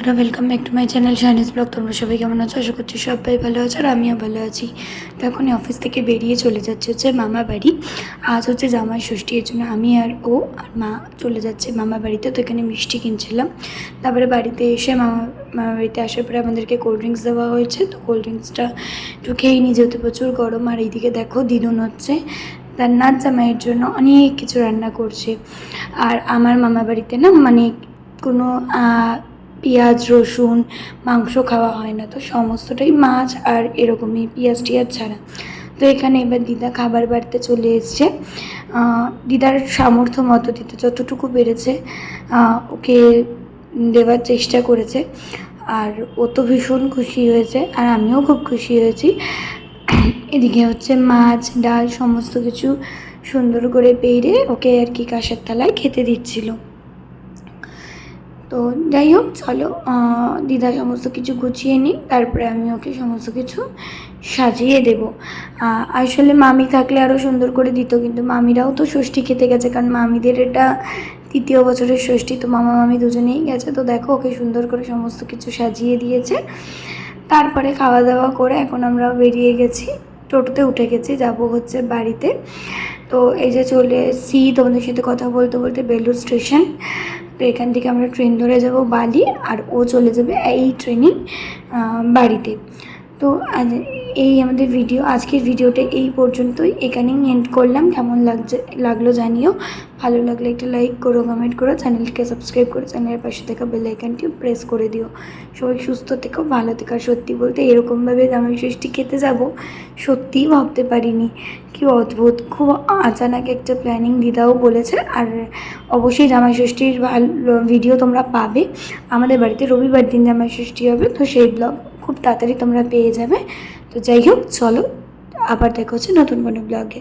বন্ধুরা, welcome back to my channel Shiny's blog. তোমরা সবাই কেমন আছো? আশা করছি সবাই ভালো আছো আর আমিও ভালো আছি। তো এখন অফিস থেকে বেরিয়ে চলে যাচ্ছে মামা বাড়ি। আজ জামাই ষষ্ঠী, এর জন্য আমি আর ও আর মা চলে যাচ্ছে মামা বাড়িতে। তো এখানে মিষ্টি কিনছিলাম। তারপরে বাড়িতে এসে মামা বাড়িতে আসার পরে আমাদেরকে কোল্ড ড্রিঙ্কস দেওয়া হয়েছে। তো কোল্ড ড্রিঙ্কসটা একটু খেয়ে নিয়ে যেতে প্রচুর গরম। আর এইদিকে দেখো দিদুন তার নাচ জামাইয়ের জন্য অনেক কিছু রান্না করছে। আর আমার মামা বাড়িতে না কোনো পেঁয়াজ রসুন মাংস খাওয়া হয় না, তো সমস্তটাই মাছ আর এরকমই পেঁয়াজ টিয়াজ ছাড়া। তো এখানে এবার দিদা খাবার বাড়িতে চলে এসছে। দিদার সামর্থ্য মতো দিদা যতটুকু পেরেছে ওকে দেওয়ার চেষ্টা করেছে। আর ও তো ভীষণ খুশি হয়েছে আর আমিও খুব খুশি হয়েছি। এদিকে মাছ ডাল সমস্ত কিছু সুন্দর করে পেড়ে ওকে আর কি কাঁসার থালায় খেতে দিচ্ছিল। তো যাই হোক, চলো দিদা সমস্ত কিছু গুছিয়ে নিই, তারপরে আমি ওকে সমস্ত কিছু সাজিয়ে দেব। আসলে মামি থাকলে আরও সুন্দর করে দিত, কিন্তু মামিরাও তো ষষ্ঠী খেতে গেছে, কারণ মামিদের এটা 3য় বছরের ষষ্ঠী। তো মামা মামি দুজনেই গেছে। তো দেখো ওকে সুন্দর করে সমস্ত কিছু সাজিয়ে দিয়েছে। তারপরে খাওয়া দাওয়া করে এখন আমরা বেরিয়ে গেছি, টোটোতে উঠে গেছি, যাব বাড়িতে। তো এই যে চলে এসেছি তোমাদের সাথে কথা বলতে বলতে বেলুড় স্টেশন। তো এখান থেকে আমরা ট্রেন ধরে যাব বালি, আর ও চলে যাবে এই ট্রেনে বাড়িতে। তো এই আমাদের আজকের ভিডিওটা এই পর্যন্তই, এখানেই এন্ড করলাম। কেমন লাগলো জানিও। ভালো লাগলে একটা লাইক করো, কমেন্ট করো, চ্যানেলকে সাবস্ক্রাইব করো, চ্যানেলের পাশে থাকা বেল আইকনটিও প্রেস করে দিও। সবাই সুস্থ থেকো, ভালো থেকো। আর সত্যি বলতে এরকমভাবে জামাই ষষ্ঠী খেতে যাব সত্যিই ভাবতে পারিনি। কি অদ্ভুত, খুব আচানক একটা প্ল্যানিং দিদাও বলেছে। আর অবশ্যই জামাই ষষ্ঠীর ভিডিও তোমরা পাবে। আমাদের বাড়িতে রবিবার দিন জামাই ষষ্ঠী হবে, তো সেই ব্লগ খুব তাড়াতাড়ি তোমরা পেয়ে যাবে। তো যাই হোক, চলো আবার দেখা হচ্ছে নতুন কোনো ব্লগে।